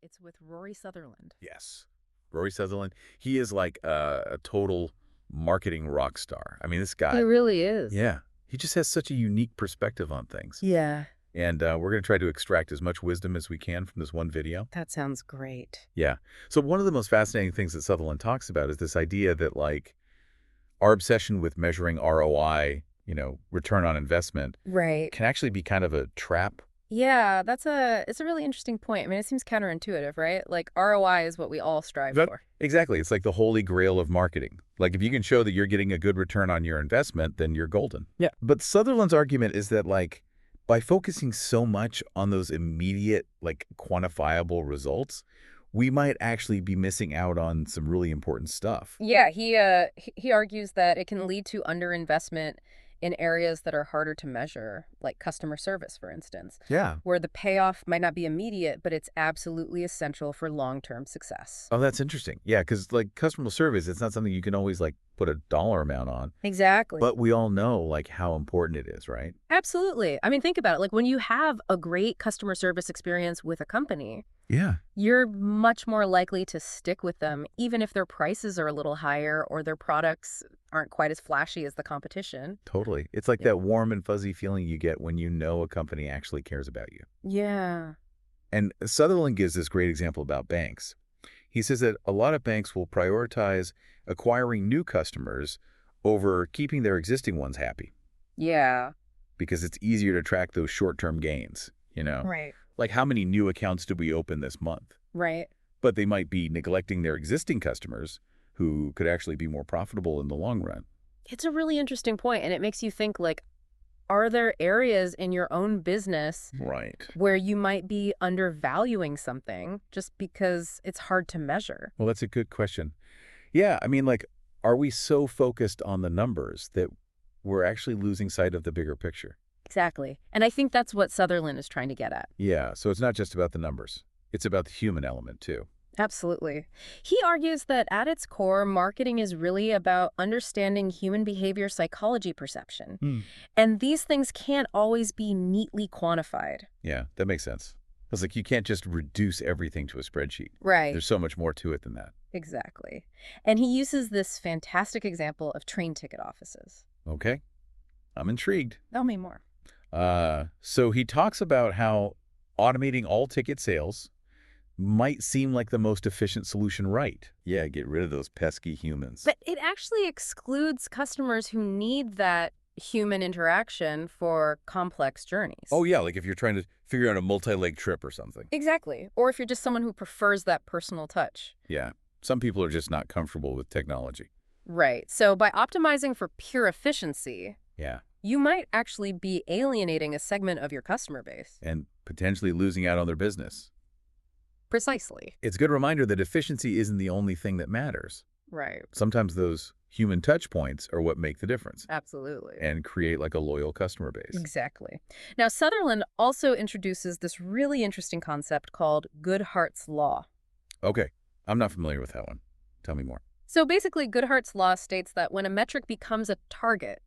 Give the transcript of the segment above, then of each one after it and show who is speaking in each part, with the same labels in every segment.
Speaker 1: It's with Rory Sutherland.
Speaker 2: Yes. Rory Sutherland, he is like a total marketing rock star. I mean, this
Speaker 1: He
Speaker 2: guy,
Speaker 1: really is.
Speaker 2: yeah, he just has such a unique perspective on things.
Speaker 1: Yeah,
Speaker 2: And we're going to try to extract as much wisdom as we can from this one video.
Speaker 1: that sounds great.
Speaker 2: Yeah. So one of the most fascinating things that Sutherland talks about is this idea that, like, our obsession with measuring ROI, return on investment,
Speaker 1: Right.
Speaker 2: can actually be kind of a trap.
Speaker 1: Yeah, it's a really interesting point. I mean, it seems counterintuitive, right? Like ROI is what we all strive for.
Speaker 2: Exactly. It's like the holy grail of marketing. Like, if you can show that you're getting a good return on your investment, then you're golden.
Speaker 1: Yeah.
Speaker 2: But Sutherland's argument is that, like, by focusing so much on those immediate, like, quantifiable results, we might actually be missing out on some really important stuff.
Speaker 1: Yeah, he argues that it can lead to underinvestment in areas that are harder to measure, like customer service, for instance,
Speaker 2: Yeah.
Speaker 1: where the payoff might not be immediate, but it's absolutely essential for long-term success.
Speaker 2: Oh, that's interesting. Yeah, because, like, customer service, it's not something you can always, like, put a dollar amount on.
Speaker 1: Exactly.
Speaker 2: But we all know, like, how important it is, right?
Speaker 1: Absolutely. I mean, think about it. Like when you have a great customer service experience with a company,
Speaker 2: Yeah.
Speaker 1: you're much more likely to stick with them, even if their prices are a little higher or their products aren't quite as flashy as the competition.
Speaker 2: Totally. It's like
Speaker 1: Yeah.
Speaker 2: that warm and fuzzy feeling you get when you know a company actually cares about you.
Speaker 1: Yeah.
Speaker 2: And Sutherland gives this great example about banks. He says that a lot of banks will prioritize acquiring new customers over keeping their existing ones happy
Speaker 1: Yeah.
Speaker 2: because it's easier to track those short-term gains.
Speaker 1: Right.
Speaker 2: Like, how many new accounts did we open this month?
Speaker 1: Right.
Speaker 2: But they might be neglecting their existing customers who could actually be more profitable in the long run.
Speaker 1: It's a really interesting point, and it makes you think, like, are there areas in your own business
Speaker 2: Right.
Speaker 1: where you might be undervaluing something just because it's hard to measure?
Speaker 2: Well, that's a good question. Yeah, I mean, like, are we so focused on the numbers that we're actually losing sight of the bigger picture?
Speaker 1: Exactly. And I think that's what Sutherland is trying to get at.
Speaker 2: Yeah, so it's not just about the numbers. It's about the human element, too.
Speaker 1: Absolutely. He argues that at its core, marketing is really about understanding human behavior, psychology, perception. And these things can't always be neatly quantified.
Speaker 2: Yeah, that makes sense. It's like you can't just reduce everything to a spreadsheet.
Speaker 1: Right.
Speaker 2: There's so much more to it than that.
Speaker 1: Exactly. And he uses this fantastic example of train ticket offices.
Speaker 2: Okay, I'm intrigued.
Speaker 1: Tell me more.
Speaker 2: So he talks about how automating all ticket sales might seem like the most efficient solution, right? Yeah, get rid of those pesky humans.
Speaker 1: But it actually excludes customers who need that human interaction for complex journeys.
Speaker 2: Oh, yeah, like if you're trying to figure out a multi-leg trip or something.
Speaker 1: Exactly. Or if you're just someone who prefers that personal touch.
Speaker 2: Yeah, some people are just not comfortable with technology.
Speaker 1: Right. So by optimizing for pure efficiency,
Speaker 2: Yeah,
Speaker 1: you might actually be alienating a segment of your customer base.
Speaker 2: and potentially losing out on their business.
Speaker 1: Precisely.
Speaker 2: It's a good reminder that efficiency isn't the only thing that matters.
Speaker 1: Right.
Speaker 2: Sometimes those human touch points are what make the difference
Speaker 1: Absolutely.
Speaker 2: and create like a loyal customer base.
Speaker 1: Exactly. Now, Sutherland also introduces this really interesting concept called Goodhart's Law.
Speaker 2: Okay, I'm not familiar with that one. Tell me more.
Speaker 1: So basically, Goodhart's Law states that when a metric becomes a target,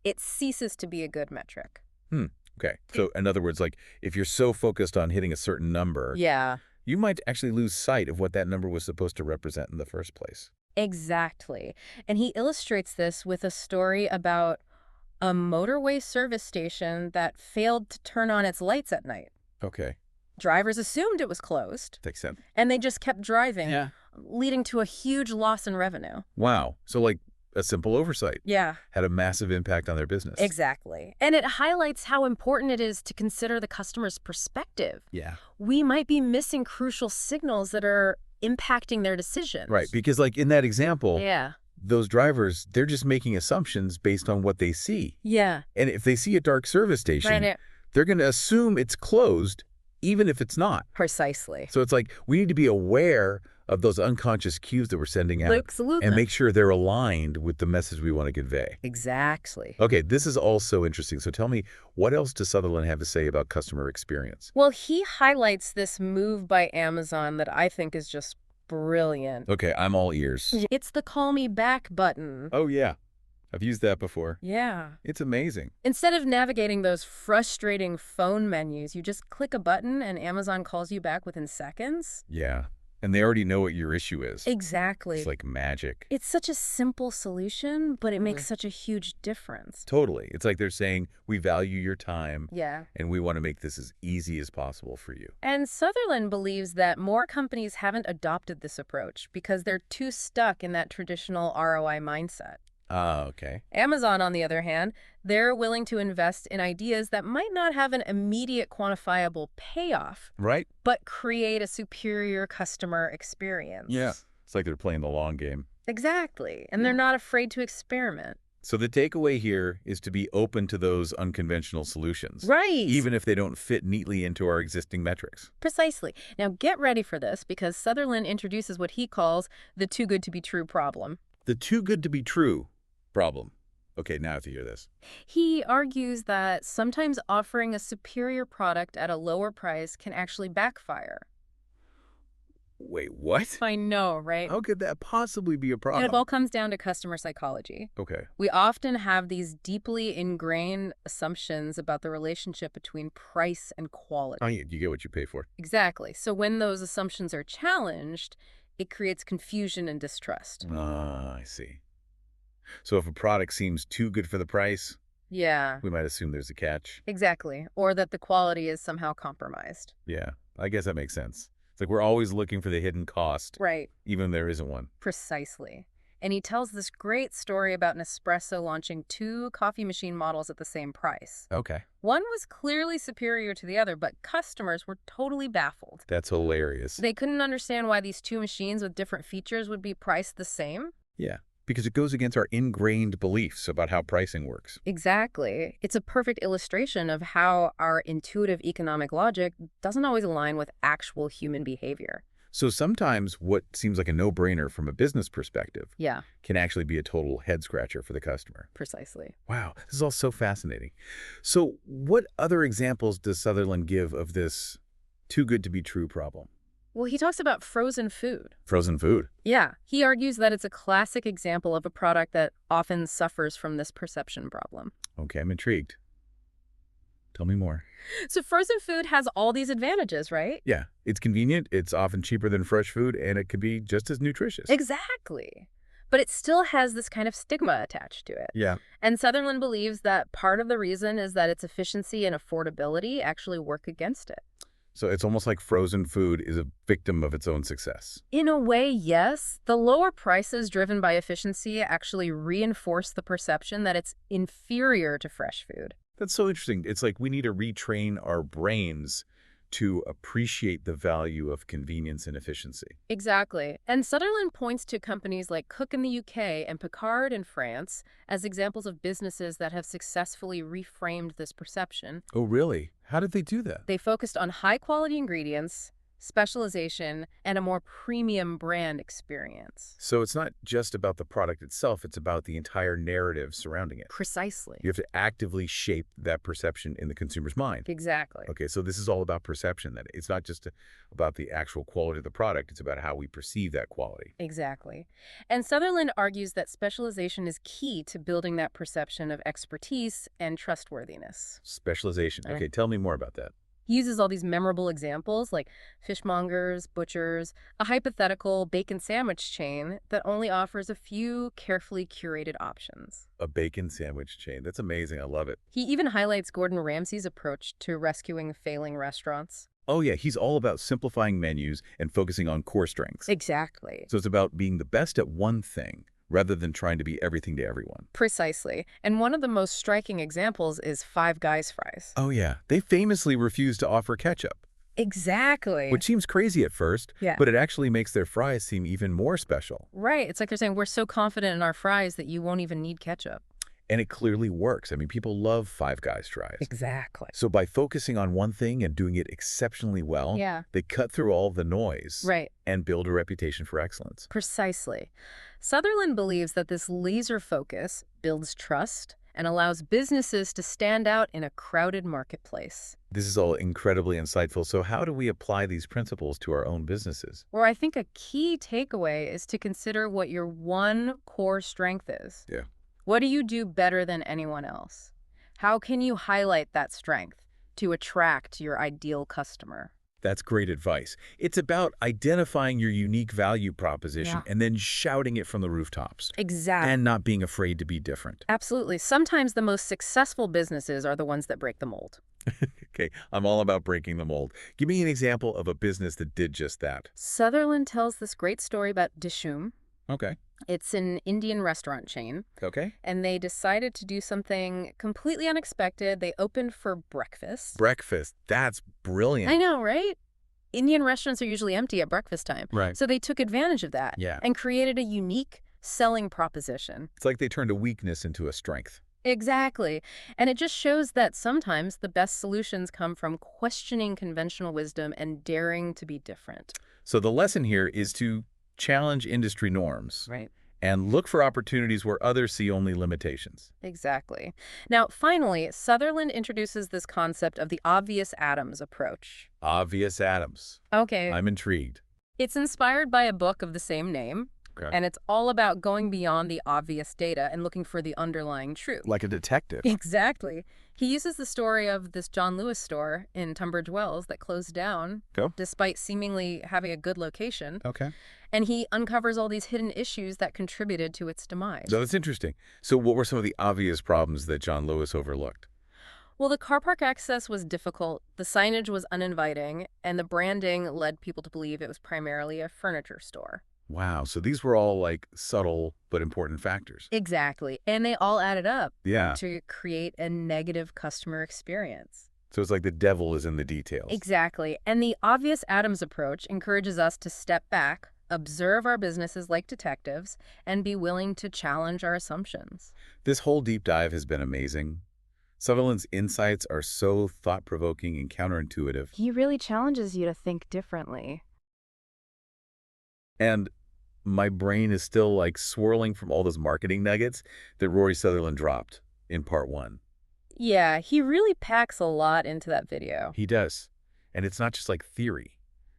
Speaker 1: it ceases to be a good metric.
Speaker 2: Okay, so in other words, like if you're so focused on hitting a certain number,
Speaker 1: Yeah.
Speaker 2: you might actually lose sight of what that number was supposed to represent in the first place.
Speaker 1: Exactly. And he illustrates this with a story about a motorway service station that failed to turn on its lights at night.
Speaker 2: Okay,
Speaker 1: Drivers assumed it was closed,
Speaker 2: takes sense.
Speaker 1: and they just kept driving,
Speaker 2: Yeah.
Speaker 1: leading to a huge loss in revenue.
Speaker 2: Wow, so like a simple oversight
Speaker 1: Yeah,
Speaker 2: had a massive impact on their business.
Speaker 1: exactly. And it highlights how important it is to consider the customer's perspective.
Speaker 2: Yeah.
Speaker 1: We might be missing crucial signals that are impacting their decisions.
Speaker 2: Right, because like in that example,
Speaker 1: Yeah.
Speaker 2: those drivers, they're just making assumptions based on what they see.
Speaker 1: Yeah.
Speaker 2: And if they see a dark service station,
Speaker 1: Right.
Speaker 2: they're going to assume it's closed, even if it's not.
Speaker 1: Precisely.
Speaker 2: So it's like we need to be aware of those unconscious cues that we're sending out
Speaker 1: Absolutely.
Speaker 2: and make sure they're aligned with the message we want to convey.
Speaker 1: Exactly.
Speaker 2: Okay, this is all so interesting. So tell me, what else does Sutherland have to say about customer experience?
Speaker 1: Well, he highlights this move by Amazon that I think is just brilliant.
Speaker 2: Okay, I'm all ears.
Speaker 1: It's the call me back button.
Speaker 2: Oh, yeah. I've used that before.
Speaker 1: Yeah.
Speaker 2: It's amazing.
Speaker 1: Instead of navigating those frustrating phone menus, you just click a button and Amazon calls you back within seconds?
Speaker 2: Yeah. And they already know what your issue is.
Speaker 1: Exactly.
Speaker 2: It's like magic.
Speaker 1: It's such a simple solution, but it makes such a huge difference.
Speaker 2: Totally. It's like they're saying, we value your time,
Speaker 1: Yeah.
Speaker 2: and we want to make this as easy as possible for you.
Speaker 1: And Sutherland believes that more companies haven't adopted this approach because they're too stuck in that traditional ROI mindset.
Speaker 2: Ah, okay.
Speaker 1: Amazon, on the other hand, they're willing to invest in ideas that might not have an immediate quantifiable payoff,
Speaker 2: Right?
Speaker 1: but create a superior customer experience.
Speaker 2: Yeah. It's like they're playing the long game.
Speaker 1: Exactly. And they're not afraid to experiment.
Speaker 2: So the takeaway here is to be open to those unconventional solutions.
Speaker 1: Right.
Speaker 2: Even if they don't fit neatly into our existing metrics.
Speaker 1: Precisely. Now get ready for this because Sutherland introduces what he calls the too good to be true problem.
Speaker 2: The too good to be true problem. Okay, now I have to hear this.
Speaker 1: He argues that sometimes offering a superior product at a lower price can actually backfire.
Speaker 2: Wait, what?
Speaker 1: I know, right?
Speaker 2: How could that possibly be a problem?
Speaker 1: It all comes down to customer psychology.
Speaker 2: Okay.
Speaker 1: We often have these deeply ingrained assumptions about the relationship between price and quality.
Speaker 2: Oh, you get what you pay for.
Speaker 1: Exactly. So when those assumptions are challenged, it creates confusion and distrust.
Speaker 2: Ah, I see. So if a product seems too good for the price,
Speaker 1: Yeah,
Speaker 2: we might assume there's a catch.
Speaker 1: exactly. Or that the quality is somehow compromised.
Speaker 2: Yeah, I guess that makes sense. It's like we're always looking for the hidden cost,
Speaker 1: Right.
Speaker 2: even if there isn't one.
Speaker 1: Precisely. And he tells this great story about Nespresso launching 2 coffee machine models at the same price.
Speaker 2: Okay.
Speaker 1: One was clearly superior to the other, but customers were totally baffled.
Speaker 2: That's hilarious.
Speaker 1: They couldn't understand why these 2 machines with different features would be priced the same.
Speaker 2: Yeah, because it goes against our ingrained beliefs about how pricing works.
Speaker 1: Exactly. It's a perfect illustration of how our intuitive economic logic doesn't always align with actual human behavior.
Speaker 2: So sometimes what seems like a no-brainer from a business perspective
Speaker 1: Yeah,
Speaker 2: can actually be a total head-scratcher for the customer.
Speaker 1: precisely.
Speaker 2: Wow, this is all so fascinating. So what other examples does Sutherland give of this too good to be true problem?
Speaker 1: Well, he talks about frozen food.
Speaker 2: Frozen food.
Speaker 1: Yeah, he argues that it's a classic example of a product that often suffers from this perception problem.
Speaker 2: Okay, I'm intrigued. Tell me more.
Speaker 1: So frozen food has all these advantages, right?
Speaker 2: Yeah, it's convenient, it's often cheaper than fresh food, and it can be just as nutritious.
Speaker 1: Exactly. But it still has this kind of stigma attached to it.
Speaker 2: Yeah.
Speaker 1: And Sutherland believes that part of the reason is that its efficiency and affordability actually work against it.
Speaker 2: So it's almost like frozen food is a victim of its own success.
Speaker 1: In a way, yes. The lower prices driven by efficiency actually reinforce the perception that it's inferior to fresh food.
Speaker 2: That's so interesting. It's like we need to retrain our brains to appreciate the value of convenience and efficiency.
Speaker 1: Exactly. And Sutherland points to companies like Cook in the UK and Picard in France as examples of businesses that have successfully reframed this perception.
Speaker 2: Oh, really? How did they do that?
Speaker 1: They focused on high-quality ingredients, specialization, and a more premium brand experience.
Speaker 2: So it's not just about the product itself, it's about the entire narrative surrounding it.
Speaker 1: Precisely.
Speaker 2: You have to actively shape that perception in the consumer's mind.
Speaker 1: Exactly.
Speaker 2: Okay, so this is all about perception then. It's not just about the actual quality of the product, it's about how we perceive that quality.
Speaker 1: Exactly. And Sutherland argues that specialization is key to building that perception of expertise and trustworthiness.
Speaker 2: Specialization. Okay, tell me more about that.
Speaker 1: He uses all these memorable examples like fishmongers, butchers, a hypothetical bacon sandwich chain that only offers a few carefully curated options.
Speaker 2: A bacon sandwich chain. That's amazing. I love it.
Speaker 1: He even highlights Gordon Ramsay's approach to rescuing failing restaurants.
Speaker 2: Oh, yeah, he's all about simplifying menus and focusing on core strengths.
Speaker 1: Exactly.
Speaker 2: So it's about being the best at one thing rather than trying to be everything to everyone.
Speaker 1: Precisely. And one of the most striking examples is Five Guys fries.
Speaker 2: Oh, yeah. They famously refuse to offer ketchup,
Speaker 1: Exactly.
Speaker 2: which seems crazy at first,
Speaker 1: Yeah.
Speaker 2: but it actually makes their fries seem even more special.
Speaker 1: Right. It's like they're saying, we're so confident in our fries that you won't even need ketchup.
Speaker 2: And it clearly works. I mean, people love Five Guys fries.
Speaker 1: Exactly.
Speaker 2: So by focusing on one thing and doing it exceptionally well,
Speaker 1: Yeah.
Speaker 2: they cut through all the noise
Speaker 1: Right.
Speaker 2: and build a reputation for excellence.
Speaker 1: Precisely. Sutherland believes that this laser focus builds trust and allows businesses to stand out in a crowded marketplace.
Speaker 2: This is all incredibly insightful. So how do we apply these principles to our own businesses?
Speaker 1: Where I think a key takeaway is to consider what your one core strength is.
Speaker 2: Yeah.
Speaker 1: What do you do better than anyone else? How can you highlight that strength to attract your ideal customer?
Speaker 2: That's great advice. It's about identifying your unique value proposition
Speaker 1: Yeah.
Speaker 2: and then shouting it from the rooftops
Speaker 1: Exactly.
Speaker 2: and not being afraid to be different.
Speaker 1: Absolutely. Sometimes the most successful businesses are the ones that break the mold.
Speaker 2: Okay, I'm all about breaking the mold. Give me an example of a business that did just that.
Speaker 1: Sutherland tells this great story about Dishoom.
Speaker 2: Okay,
Speaker 1: It's an Indian restaurant chain,
Speaker 2: okay.
Speaker 1: and they decided to do something completely unexpected. They opened for breakfast.
Speaker 2: Breakfast. That's brilliant.
Speaker 1: I know, right? Indian restaurants are usually empty at breakfast time.
Speaker 2: Right.
Speaker 1: So they took advantage of that
Speaker 2: Yeah.
Speaker 1: and created a unique selling proposition.
Speaker 2: It's like they turned a weakness into a strength.
Speaker 1: Exactly. And it just shows that sometimes the best solutions come from questioning conventional wisdom and daring to be different.
Speaker 2: So the lesson here is to challenge industry norms
Speaker 1: Right.
Speaker 2: and look for opportunities where others see only limitations.
Speaker 1: Exactly. Now, finally, Sutherland introduces this concept of the obvious atoms approach.
Speaker 2: Obvious atoms.
Speaker 1: Okay.
Speaker 2: I'm intrigued.
Speaker 1: It's inspired by a book of the same name,
Speaker 2: Okay.
Speaker 1: and it's all about going beyond the obvious data and looking for the underlying truth.
Speaker 2: Like a detective.
Speaker 1: Exactly. He uses the story of this John Lewis store in Tunbridge Wells that closed down despite seemingly having a good location,
Speaker 2: Okay.
Speaker 1: and he uncovers all these hidden issues that contributed to its demise.
Speaker 2: So that's interesting. So what were some of the obvious problems that John Lewis overlooked?
Speaker 1: Well, the car park access was difficult, the signage was uninviting, and the branding led people to believe it was primarily a furniture store.
Speaker 2: Wow. So these were all like subtle but important factors.
Speaker 1: Exactly. And they all added up
Speaker 2: Yeah.
Speaker 1: to create a negative customer experience.
Speaker 2: So it's like the devil is in the details.
Speaker 1: Exactly. And the obvious atoms approach encourages us to step back, observe our businesses like detectives, and be willing to challenge our assumptions.
Speaker 2: This whole deep dive has been amazing. Sutherland's insights are so thought-provoking and counterintuitive.
Speaker 1: He really challenges you to think differently.
Speaker 2: And my brain is still like swirling from all those marketing nuggets that Rory Sutherland dropped in part 1.
Speaker 1: Yeah, he really packs a lot into that video.
Speaker 2: He does. And it's not just like theory.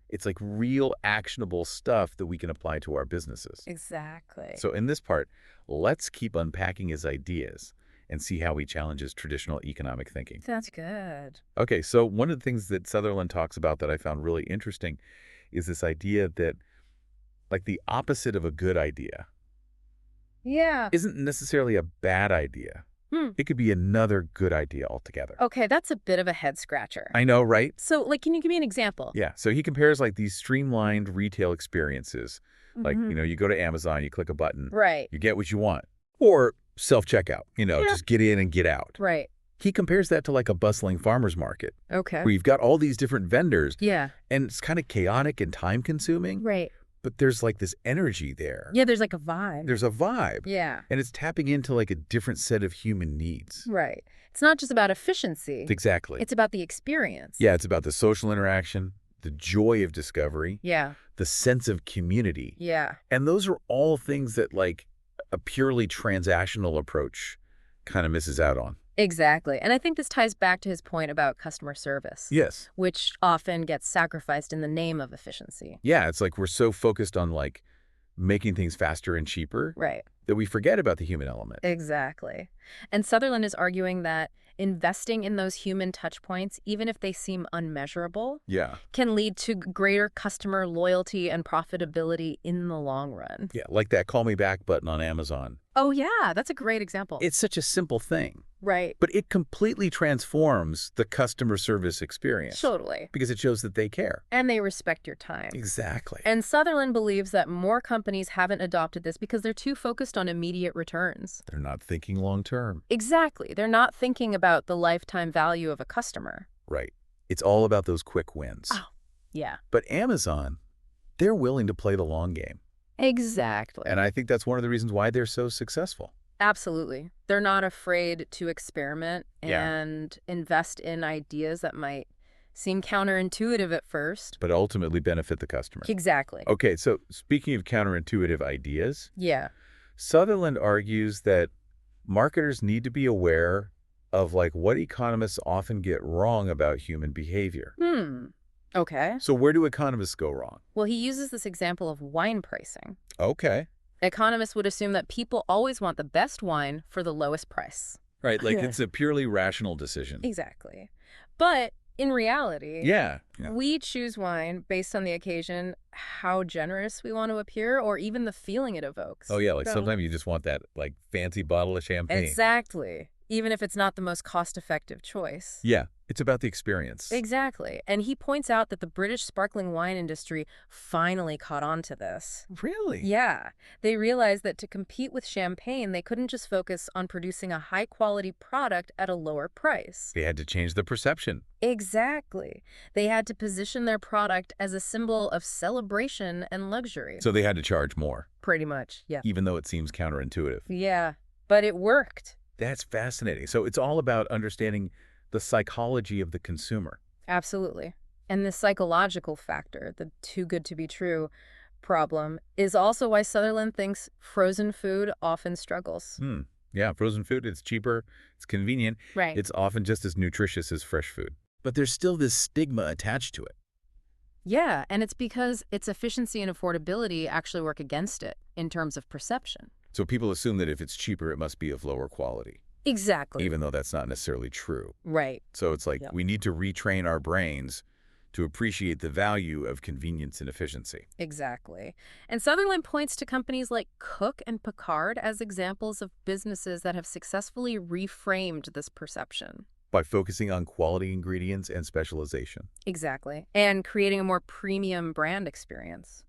Speaker 2: It's like real actionable stuff that we can apply to our businesses.
Speaker 1: Exactly.
Speaker 2: So in this part, let's keep unpacking his ideas and see how he challenges traditional economic thinking.
Speaker 1: That's good.
Speaker 2: Okay, so one of the things that Sutherland talks about that I found really interesting is this idea that like the opposite of a good idea
Speaker 1: Yeah.
Speaker 2: isn't necessarily a bad idea. It could be another good idea altogether.
Speaker 1: Okay, that's a bit of a head scratcher.
Speaker 2: I know, right?
Speaker 1: So, like, can you give me an example?
Speaker 2: Yeah, so he compares like these streamlined retail experiences. Like, you go to Amazon, you click a button,
Speaker 1: Right,
Speaker 2: you get what you want. Or self-checkout,
Speaker 1: Yeah.
Speaker 2: just get in and get out.
Speaker 1: right.
Speaker 2: He compares that to like a bustling farmer's market
Speaker 1: Okay.
Speaker 2: where you've got all these different vendors
Speaker 1: Yeah,
Speaker 2: and it's kind of chaotic and time-consuming,
Speaker 1: right.
Speaker 2: but there's like this energy there.
Speaker 1: Yeah, there's like a vibe.
Speaker 2: There's a vibe.
Speaker 1: Yeah,
Speaker 2: And it's tapping into like a different set of human needs.
Speaker 1: right. It's not just about efficiency.
Speaker 2: Exactly.
Speaker 1: It's about the experience.
Speaker 2: Yeah, it's about the social interaction, the joy of discovery,
Speaker 1: Yeah,
Speaker 2: the sense of community.
Speaker 1: yeah.
Speaker 2: And those are all things that like a purely transactional approach kind of misses out on.
Speaker 1: Exactly. And I think this ties back to his point about customer service,
Speaker 2: Yes.
Speaker 1: which often gets sacrificed in the name of efficiency.
Speaker 2: Yeah, it's like we're so focused on like making things faster and cheaper
Speaker 1: Right.
Speaker 2: that we forget about the human element.
Speaker 1: Exactly. And Sutherland is arguing that investing in those human touch points, even if they seem unmeasurable,
Speaker 2: Yeah.
Speaker 1: can lead to greater customer loyalty and profitability in the long run.
Speaker 2: Yeah, like that call me back button on Amazon.
Speaker 1: Oh, yeah, that's a great example.
Speaker 2: It's such a simple thing,
Speaker 1: Right.
Speaker 2: but it completely transforms the customer service experience
Speaker 1: Totally.
Speaker 2: because it shows that they care.
Speaker 1: And they respect your time.
Speaker 2: Exactly.
Speaker 1: And Sutherland believes that more companies haven't adopted this because they're too focused on immediate returns.
Speaker 2: They're not thinking long term.
Speaker 1: Exactly. They're not thinking about the lifetime value of a customer.
Speaker 2: Right. It's all about those quick wins.
Speaker 1: Oh. Yeah.
Speaker 2: But Amazon, they're willing to play the long game.
Speaker 1: Exactly.
Speaker 2: And I think that's one of the reasons why they're so successful.
Speaker 1: Absolutely. They're not afraid to experiment
Speaker 2: Yeah.
Speaker 1: and invest in ideas that might seem counterintuitive at first.
Speaker 2: But ultimately benefit the customer.
Speaker 1: Exactly.
Speaker 2: Okay, so speaking of counterintuitive ideas,
Speaker 1: Yeah.
Speaker 2: Sutherland argues that marketers need to be aware of like what economists often get wrong about human behavior.
Speaker 1: Okay.
Speaker 2: So where do economists go wrong?
Speaker 1: Well, he uses this example of wine pricing.
Speaker 2: Okay.
Speaker 1: Economists would assume that people always want the best wine for the lowest price.
Speaker 2: Right, like
Speaker 1: Yeah.
Speaker 2: it's a purely rational decision.
Speaker 1: Exactly. But in reality,
Speaker 2: Yeah.
Speaker 1: we choose wine based on the occasion, how generous we want to appear, or even the feeling it evokes.
Speaker 2: Oh, yeah, like
Speaker 1: So-
Speaker 2: sometimes you just want that, like, fancy bottle of champagne.
Speaker 1: Exactly. Even if it's not the most cost-effective choice.
Speaker 2: Yeah, it's about the experience.
Speaker 1: Exactly. And he points out that the British sparkling wine industry finally caught on to this.
Speaker 2: Really?
Speaker 1: Yeah. They realized that to compete with champagne, they couldn't just focus on producing a high-quality product at a lower price.
Speaker 2: They had to change the perception.
Speaker 1: Exactly. They had to position their product as a symbol of celebration and luxury.
Speaker 2: So they had to charge more,
Speaker 1: Pretty much, yeah.
Speaker 2: even though it seems counterintuitive.
Speaker 1: Yeah, but it worked.
Speaker 2: That's fascinating. So it's all about understanding the psychology of the consumer.
Speaker 1: Absolutely. And the psychological factor, the too good to be true problem, is also why Sutherland thinks frozen food often struggles.
Speaker 2: Yeah, frozen food, it's cheaper, it's convenient,
Speaker 1: Right.
Speaker 2: it's often just as nutritious as fresh food. But there's still this stigma attached to it.
Speaker 1: Yeah, and it's because its efficiency and affordability actually work against it in terms of perception.
Speaker 2: So people assume that if it's cheaper, it must be of lower quality,
Speaker 1: Exactly.
Speaker 2: even though that's not necessarily true.
Speaker 1: Right.
Speaker 2: So it's like
Speaker 1: Yep.
Speaker 2: we need to retrain our brains to appreciate the value of convenience and efficiency.
Speaker 1: Exactly. And Sutherland points to companies like Cook and Picard as examples of businesses that have successfully reframed this perception.
Speaker 2: By focusing on quality ingredients and specialization.
Speaker 1: Exactly. And creating a more premium brand experience.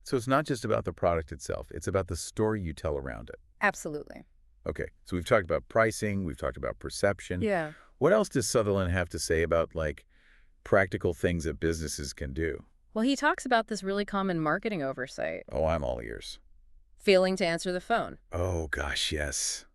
Speaker 2: So it's not just about the product itself, it's about the story you tell around it.
Speaker 1: Absolutely.
Speaker 2: Okay, so we've talked about pricing, we've talked about perception.
Speaker 1: Yeah.
Speaker 2: What else does Sutherland have to say about, like, practical things that businesses can do?
Speaker 1: Well, he talks about this really common marketing oversight,
Speaker 2: Oh, I'm all ears.
Speaker 1: failing to answer the phone.
Speaker 2: Oh, gosh, yes.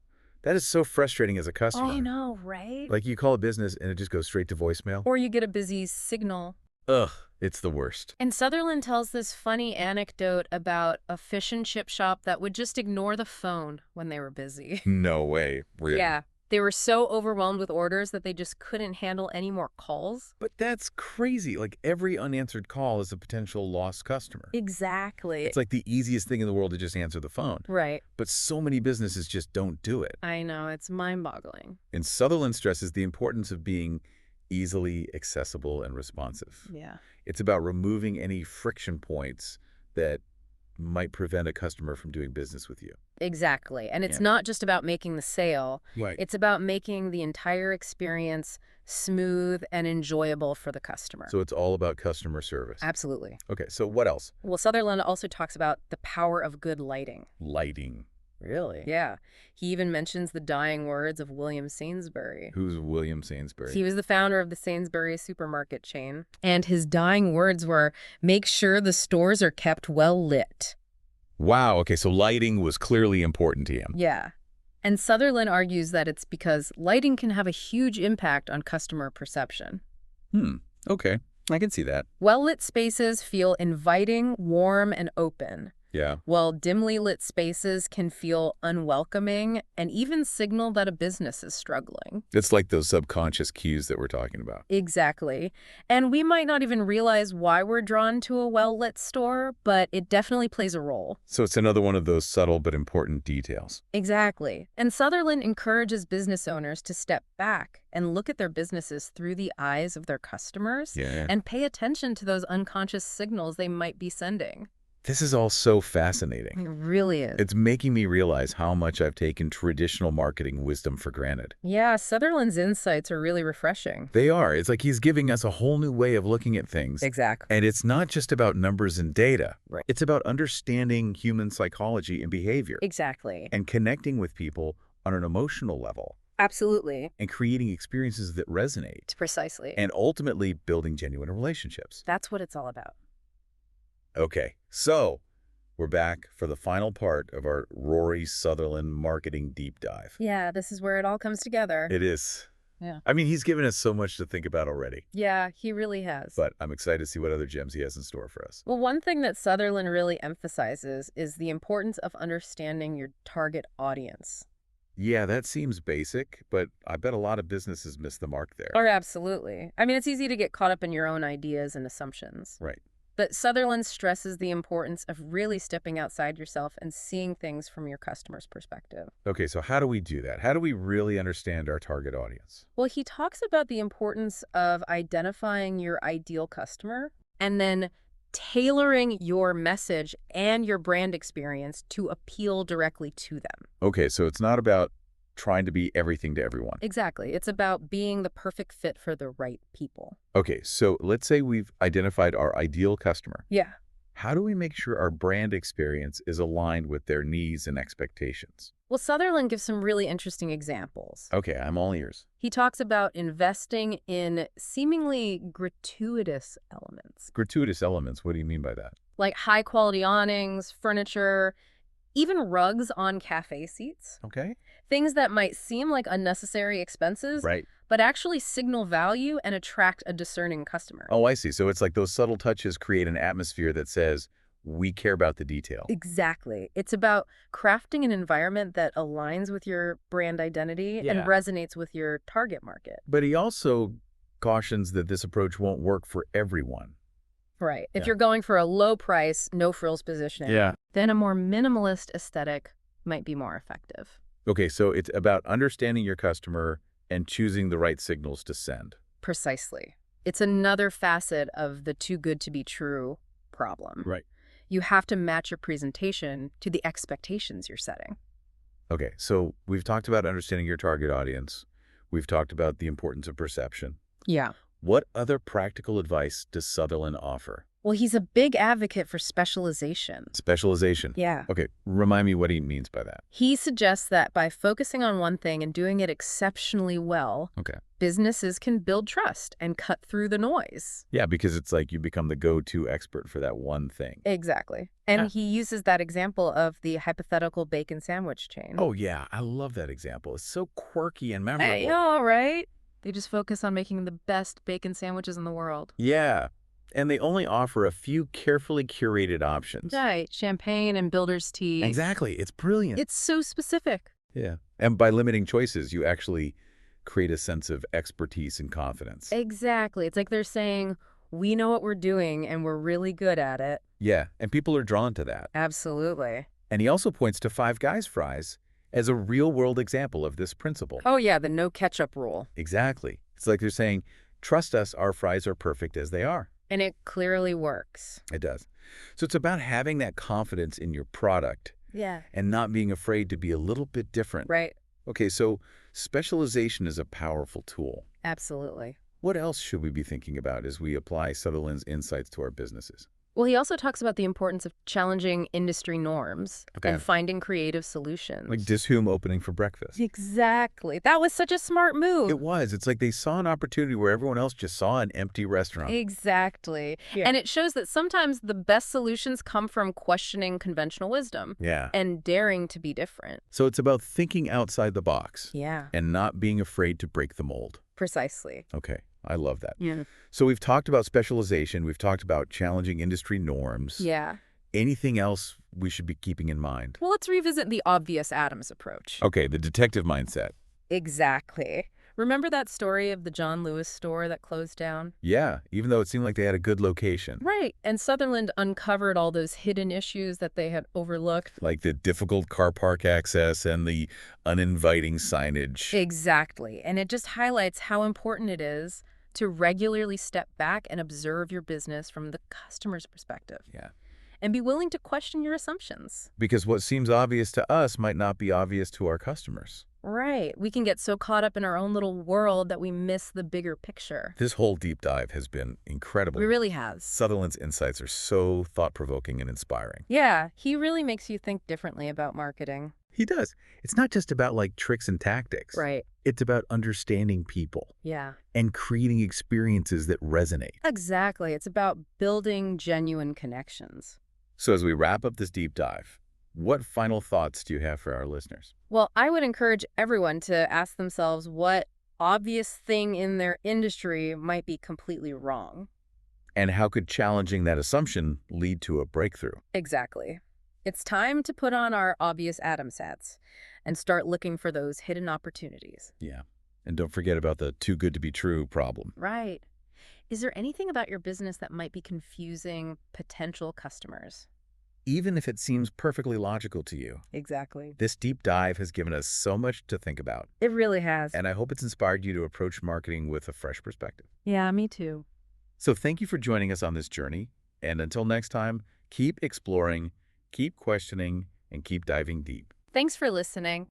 Speaker 2: That is so frustrating as a customer.
Speaker 1: I know, right?
Speaker 2: Like, you call a business and it just goes straight to voicemail.
Speaker 1: Or you get a busy signal.
Speaker 2: Ugh, it's the worst.
Speaker 1: And Sutherland tells this funny anecdote about a fish and chip shop that would just ignore the phone when they were busy.
Speaker 2: No way, really.
Speaker 1: Yeah. They were so overwhelmed with orders that they just couldn't handle any more calls.
Speaker 2: But that's crazy. Like, every unanswered call is a potential lost customer.
Speaker 1: Exactly.
Speaker 2: It's like the easiest thing in the world to just answer the phone.
Speaker 1: Right.
Speaker 2: But so many businesses just don't do it.
Speaker 1: I know. It's mind-boggling.
Speaker 2: And Sutherland stresses the importance of being easily accessible and responsive.
Speaker 1: Yeah.
Speaker 2: It's about removing any friction points that might prevent a customer from doing business with you.
Speaker 1: Exactly. And it's
Speaker 2: Yeah.
Speaker 1: not just about making the sale.
Speaker 2: Right.
Speaker 1: It's about making the entire experience smooth and enjoyable for the customer.
Speaker 2: So it's all about customer service.
Speaker 1: Absolutely.
Speaker 2: Okay, so what else?
Speaker 1: Well, Sutherland also talks about the power of good lighting.
Speaker 2: Lighting. Really?
Speaker 1: Yeah. He even mentions the dying words of William Sainsbury.
Speaker 2: Who's William Sainsbury?
Speaker 1: He was the founder of the Sainsbury supermarket chain. And his dying words were, "Make sure the stores are kept well lit."
Speaker 2: Wow, okay, so lighting was clearly important to him.
Speaker 1: Yeah. And Sutherland argues that it's because lighting can have a huge impact on customer perception.
Speaker 2: Okay, I can see that.
Speaker 1: Well-lit spaces feel inviting, warm, and open,
Speaker 2: Yeah.
Speaker 1: while dimly lit spaces can feel unwelcoming and even signal that a business is struggling.
Speaker 2: It's like those subconscious cues that we're talking about.
Speaker 1: Exactly. And we might not even realize why we're drawn to a well-lit store, but it definitely plays a role.
Speaker 2: So it's another one of those subtle but important details.
Speaker 1: Exactly. And Sutherland encourages business owners to step back and look at their businesses through the eyes of their customers
Speaker 2: Yeah.
Speaker 1: and pay attention to those unconscious signals they might be sending.
Speaker 2: This is all so fascinating.
Speaker 1: It really is.
Speaker 2: It's making me realize how much I've taken traditional marketing wisdom for granted.
Speaker 1: Yeah, Sutherland's insights are really refreshing.
Speaker 2: They are. It's like he's giving us a whole new way of looking at things.
Speaker 1: Exactly.
Speaker 2: And it's not just about numbers and data.
Speaker 1: Right.
Speaker 2: It's about understanding human psychology and behavior
Speaker 1: Exactly.
Speaker 2: and connecting with people on an emotional level
Speaker 1: Absolutely.
Speaker 2: and creating experiences that resonate
Speaker 1: Precisely.
Speaker 2: and ultimately building genuine relationships.
Speaker 1: That's what it's all about.
Speaker 2: Okay, so we're back for the final part of our Rory Sutherland marketing deep dive.
Speaker 1: Yeah, this is where it all comes together.
Speaker 2: It is.
Speaker 1: Yeah.
Speaker 2: I mean, he's given us so much to think about already,
Speaker 1: Yeah, he really has.
Speaker 2: but I'm excited to see what other gems he has in store for us.
Speaker 1: Well, one thing that Sutherland really emphasizes is the importance of understanding your target audience.
Speaker 2: Yeah, that seems basic, but I bet a lot of businesses miss the mark there.
Speaker 1: Oh, absolutely. I mean, it's easy to get caught up in your own ideas and assumptions.
Speaker 2: Right.
Speaker 1: But Sutherland stresses the importance of really stepping outside yourself and seeing things from your customer's perspective.
Speaker 2: Okay, so how do we do that? How do we really understand our target audience?
Speaker 1: Well, he talks about the importance of identifying your ideal customer and then tailoring your message and your brand experience to appeal directly to them.
Speaker 2: Okay, so it's not about trying to be everything to everyone.
Speaker 1: Exactly. It's about being the perfect fit for the right people.
Speaker 2: Okay, so let's say we've identified our ideal customer.
Speaker 1: Yeah.
Speaker 2: How do we make sure our brand experience is aligned with their needs and expectations?
Speaker 1: Well, Sutherland gives some really interesting examples.
Speaker 2: Okay, I'm all ears.
Speaker 1: He talks about investing in seemingly gratuitous elements,
Speaker 2: Gratuitous elements, what do you mean by that?
Speaker 1: like high-quality awnings, furniture, even rugs on cafe seats.
Speaker 2: Okay.
Speaker 1: Things that might seem like unnecessary expenses,
Speaker 2: Right.
Speaker 1: but actually signal value and attract a discerning customer.
Speaker 2: Oh, I see. So it's like those subtle touches create an atmosphere that says, we care about the detail.
Speaker 1: Exactly. It's about crafting an environment that aligns with your brand identity and
Speaker 2: Yeah.
Speaker 1: resonates with your target market.
Speaker 2: But he also cautions that this approach won't work for everyone.
Speaker 1: Right. If
Speaker 2: Yeah.
Speaker 1: you're going for a low price, no frills positioning, then a more minimalist aesthetic might be more effective.
Speaker 2: Okay, so it's about understanding your customer and choosing the right signals to send.
Speaker 1: Precisely. It's another facet of the too good to be true problem.
Speaker 2: Right.
Speaker 1: You have to match your presentation to the expectations you're setting.
Speaker 2: Okay, so we've talked about understanding your target audience. We've talked about the importance of perception.
Speaker 1: Yeah.
Speaker 2: What other practical advice does Sutherland offer?
Speaker 1: Well, he's a big advocate for specialization.
Speaker 2: Specialization.
Speaker 1: Yeah.
Speaker 2: Okay, remind me what he means by that.
Speaker 1: He suggests that by focusing on one thing and doing it exceptionally well,
Speaker 2: Okay.
Speaker 1: businesses can build trust and cut through the noise.
Speaker 2: Yeah, because it's like you become the go-to expert for that one thing.
Speaker 1: Exactly. And
Speaker 2: Yeah.
Speaker 1: he uses that example of the hypothetical bacon sandwich chain.
Speaker 2: Oh, yeah, I love that example. It's so quirky and memorable.
Speaker 1: I know, right? They just focus on making the best bacon sandwiches in the world.
Speaker 2: Yeah, and they only offer a few carefully curated options.
Speaker 1: Right. Champagne and builder's tea.
Speaker 2: Exactly. It's brilliant.
Speaker 1: It's so specific.
Speaker 2: Yeah. And by limiting choices, you actually create a sense of expertise and confidence.
Speaker 1: Exactly. It's like they're saying, we know what we're doing and we're really good at it.
Speaker 2: Yeah, and people are drawn to that.
Speaker 1: Absolutely.
Speaker 2: And he also points to Five Guys fries as a real-world example of this principle.
Speaker 1: Oh, yeah, the no ketchup rule.
Speaker 2: Exactly. It's like they're saying, trust us, our fries are perfect as they are.
Speaker 1: And it clearly works.
Speaker 2: It does. So it's about having that confidence in your product
Speaker 1: Yeah.
Speaker 2: and not being afraid to be a little bit different.
Speaker 1: Right.
Speaker 2: Okay, so specialization is a powerful tool.
Speaker 1: Absolutely.
Speaker 2: What else should we be thinking about as we apply Sutherland's insights to our businesses?
Speaker 1: Well, he also talks about the importance of challenging industry norms
Speaker 2: Okay.
Speaker 1: and finding creative solutions.
Speaker 2: Like Dishoom opening for breakfast.
Speaker 1: Exactly. That was such a smart move.
Speaker 2: It was. It's like they saw an opportunity where everyone else just saw an empty restaurant.
Speaker 1: Exactly.
Speaker 2: Yeah.
Speaker 1: And it shows that sometimes the best solutions come from questioning conventional wisdom
Speaker 2: Yeah.
Speaker 1: and daring to be different.
Speaker 2: So it's about thinking outside the box
Speaker 1: Yeah.
Speaker 2: and not being afraid to break the mold.
Speaker 1: Precisely.
Speaker 2: Okay, I love that.
Speaker 1: Yeah.
Speaker 2: So we've talked about specialization. We've talked about challenging industry norms.
Speaker 1: Yeah.
Speaker 2: Anything else we should be keeping in mind?
Speaker 1: Well, let's revisit the obvious Adams approach.
Speaker 2: Okay, the detective mindset.
Speaker 1: Exactly. Remember that story of the John Lewis store that closed down?
Speaker 2: Yeah, even though it seemed like they had a good location.
Speaker 1: Right. And Sutherland uncovered all those hidden issues that they had overlooked.
Speaker 2: Like the difficult car park access and the uninviting signage.
Speaker 1: Exactly. And it just highlights how important it is to regularly step back and observe your business from the customer's perspective.
Speaker 2: Yeah.
Speaker 1: And be willing to question your assumptions.
Speaker 2: Because what seems obvious to us might not be obvious to our customers.
Speaker 1: Right. We can get so caught up in our own little world that we miss the bigger picture.
Speaker 2: This whole deep dive has been incredible.
Speaker 1: It really has.
Speaker 2: Sutherland's insights are so thought-provoking and inspiring.
Speaker 1: Yeah, he really makes you think differently about marketing.
Speaker 2: He does. It's not just about like tricks and tactics.
Speaker 1: Right.
Speaker 2: It's about understanding people
Speaker 1: Yeah.
Speaker 2: and creating experiences that resonate.
Speaker 1: Exactly. It's about building genuine connections.
Speaker 2: So as we wrap up this deep dive, what final thoughts do you have for our listeners?
Speaker 1: Well, I would encourage everyone to ask themselves what obvious thing in their industry might be completely wrong.
Speaker 2: And how could challenging that assumption lead to a breakthrough?
Speaker 1: Exactly. It's time to put on our obvious Adams hats and start looking for those hidden opportunities.
Speaker 2: Yeah. And don't forget about the too good to be true problem.
Speaker 1: Right. Is there anything about your business that might be confusing potential customers?
Speaker 2: Even if it seems perfectly logical to you,
Speaker 1: Exactly.
Speaker 2: this deep dive has given us so much to think about,
Speaker 1: It really has.
Speaker 2: and I hope it's inspired you to approach marketing with a fresh perspective.
Speaker 1: Yeah, me too.
Speaker 2: So thank you for joining us on this journey, and until next time, keep exploring, keep questioning, and keep diving deep.
Speaker 1: Thanks for listening.